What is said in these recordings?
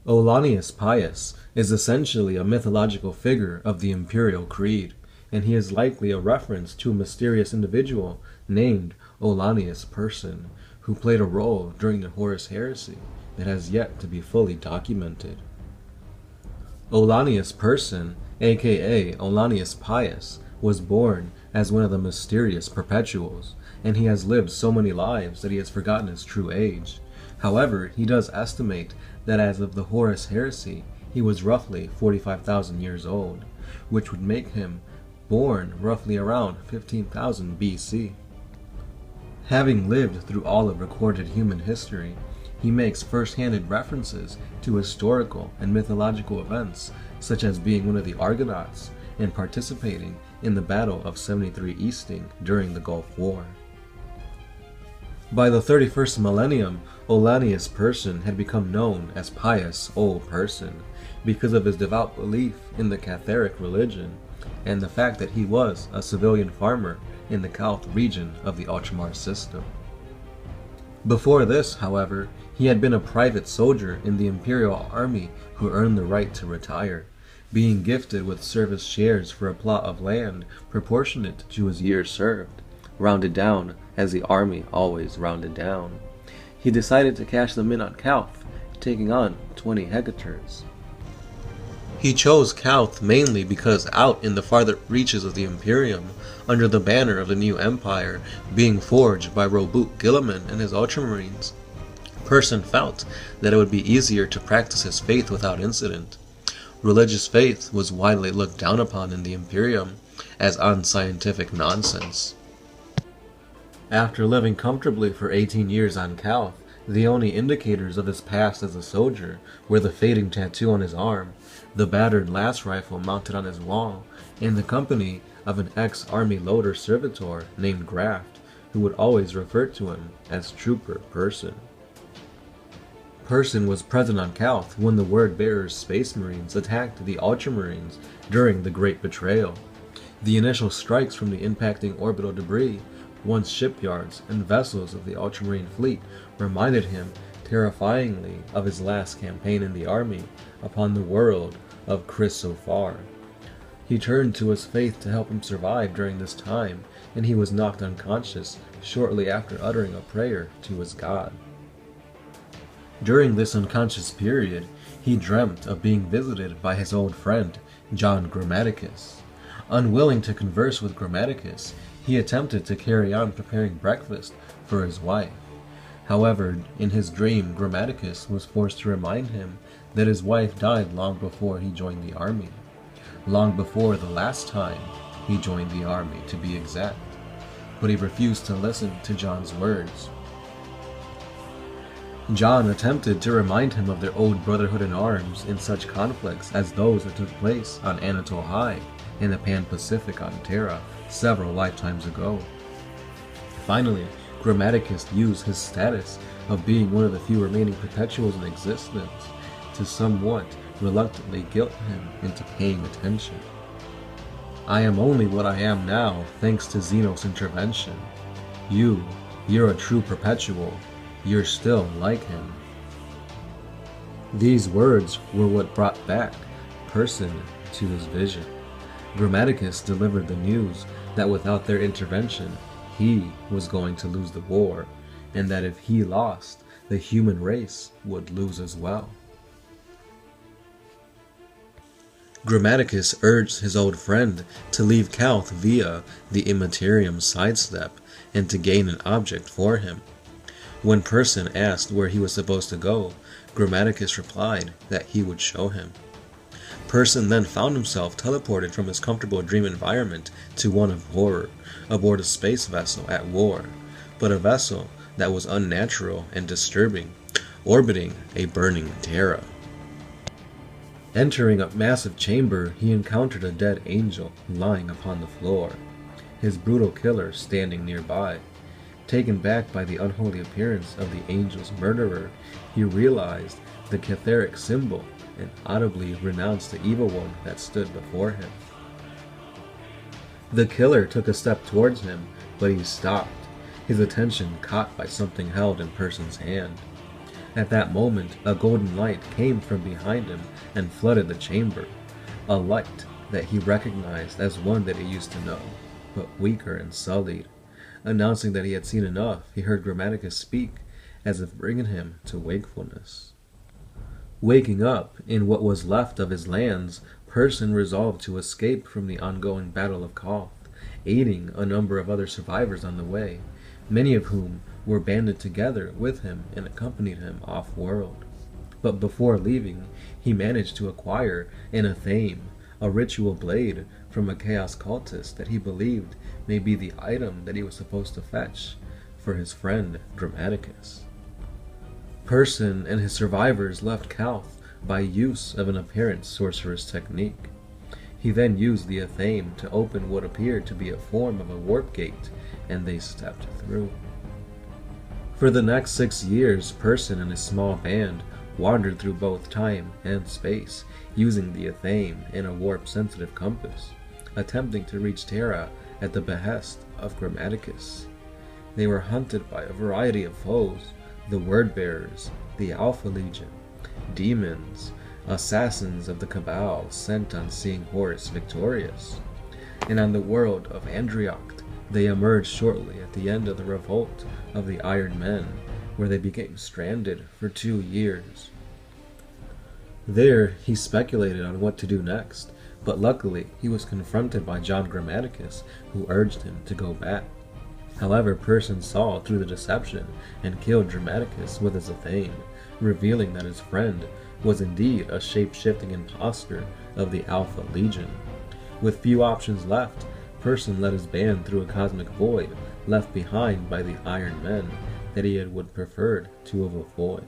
Ollanius Pius is essentially a mythological figure of the Imperial Creed, and he is likely a reference to a mysterious individual named Ollanius Person, who played a role during the Horus Heresy that has yet to be fully documented. Ollanius Person, aka Ollanius Pius, was born as one of the mysterious Perpetuals, and he has lived so many lives that he has forgotten his true age. However, he does estimate that as of the Horus Heresy, he was roughly 45,000 years old, which would make him born roughly around 15,000 BC. Having lived through all of recorded human history, he makes first-handed references to historical and mythological events, such as being one of the Argonauts and participating in the Battle of 73 Easting during the Gulf War. By the 31st millennium, Ollanius Person had become known as Pius Old Person because of his devout belief in the Catholic religion and the fact that he was a civilian farmer in the Calth region of the Ultramar system. Before this, however, he had been a private soldier in the Imperial Army who earned the right to retire, being gifted with service shares for a plot of land proportionate to his years served, rounded down as the army always rounded down. He decided to cash them in on Calth, taking on 20 hectares. He chose Calth mainly because out in the farther reaches of the Imperium, under the banner of the new empire being forged by Roboute Guilliman and his Ultramarines, Person felt that it would be easier to practice his faith without incident. Religious faith was widely looked down upon in the Imperium as unscientific nonsense. After living comfortably for 18 years on Calth, the only indicators of his past as a soldier were the fading tattoo on his arm, the battered last rifle mounted on his wall, and the company of an ex-army loader servitor named Graft, who would always refer to him as Trooper Person. Person was present on Calth when the Word-Bearers Space Marines attacked the Ultramarines during the Great Betrayal. The initial strikes from the impacting orbital debris, once shipyards and vessels of the Ultramarine fleet, reminded him terrifyingly of his last campaign in the army upon the world of Chris Sofar. He turned to his faith to help him survive during this time, and he was knocked unconscious shortly after uttering a prayer to his God. During this unconscious period, he dreamt of being visited by his old friend, John Grammaticus. Unwilling to converse with Grammaticus, he attempted to carry on preparing breakfast for his wife. However, in his dream, Grammaticus was forced to remind him that his wife died long before he joined the army. Long before the last time he joined the army, to be exact. But he refused to listen to John's words. John attempted to remind him of their old brotherhood in arms in such conflicts as those that took place on Anatole High in the Pan-Pacific on Terra several lifetimes ago. Finally, Grammaticus used his status of being one of the few remaining Perpetuals in existence to somewhat reluctantly guilt him into paying attention. I am only what I am now thanks to Xenos' intervention. You're a true Perpetual. You're still like him. These words were what brought back Person to his vision. Grammaticus delivered the news that without their intervention, he was going to lose the war, and that if he lost, the human race would lose as well. Grammaticus urged his old friend to leave Calth via the Immaterium sidestep and to gain an object for him. When Person asked where he was supposed to go, Grammaticus replied that he would show him. Person then found himself teleported from his comfortable dream environment to one of horror, aboard a space vessel at war, but a vessel that was unnatural and disturbing, orbiting a burning Terra. Entering a massive chamber, he encountered a dead angel lying upon the floor, his brutal killer standing nearby. Taken back by the unholy appearance of the angel's murderer, he realized the Catheric symbol and audibly renounced the evil one that stood before him. The killer took a step towards him, but he stopped, his attention caught by something held in Person's hand. At that moment, a golden light came from behind him and flooded the chamber, a light that he recognized as one that he used to know, but weaker and sullied. Announcing that he had seen enough, he heard Grammaticus speak, as if bringing him to wakefulness. Waking up in what was left of his lands, Person resolved to escape from the ongoing Battle of Koth, aiding a number of other survivors on the way, many of whom were banded together with him and accompanied him off-world. But before leaving, he managed to acquire an athame, a ritual blade from a chaos cultist that he believed may be the item that he was supposed to fetch for his friend Grammaticus. Person and his survivors left Calth by use of an apparent sorcerer's technique. He then used the athame to open what appeared to be a form of a warp gate, and they stepped through. For the next 6 years, Person and his small band wandered through both time and space, using the athame and a warp-sensitive compass, attempting to reach Terra at the behest of Grammaticus. They were hunted by a variety of foes: the Word-Bearers, the Alpha Legion, demons, assassins of the Cabal sent on seeing Horus victorious. And on the world of Andriocht, they emerged shortly at the end of the revolt of the Iron Men, where they became stranded for 2 years. There, he speculated on what to do next, but luckily he was confronted by John Grammaticus, who urged him to go back. However, Person saw through the deception and killed Grammaticus with his athame, revealing that his friend was indeed a shape-shifting imposter of the Alpha Legion. With few options left, Person led his band through a cosmic void left behind by the Iron Men that he would preferred to avoid.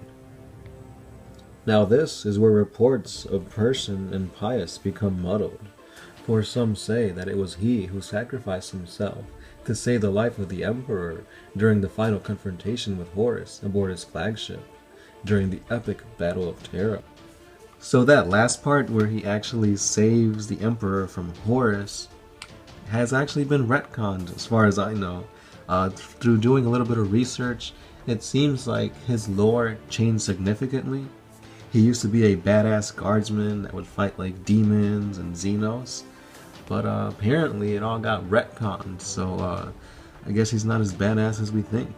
Now this is where reports of Person and Pius become muddled, for some say that it was he who sacrificed himself to save the life of the Emperor during the final confrontation with Horus aboard his flagship, during the epic Battle of Terra. So that last part where he actually saves the Emperor from Horus has actually been retconned, as far as I know. Through doing a little bit of research, it seems like his lore changed significantly. He used to be a badass guardsman that would fight like demons and Xenos, but apparently it all got retconned, so I guess he's not as badass as we think.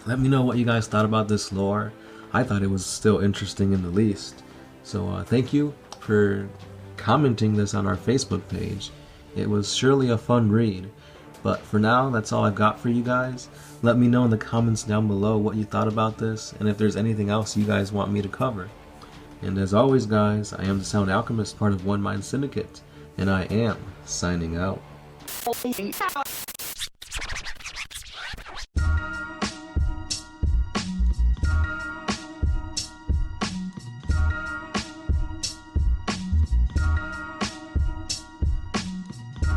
Let me know what you guys thought about this lore. I thought it was still interesting in the least. So thank you for commenting this on our Facebook page. It was surely a fun read. But for now, that's all I've got for you guys. Let me know in the comments down below what you thought about this, and if there's anything else you guys want me to cover. And as always guys, I am the Sound Alchemist, part of One Mind Syndicate, and I am signing out.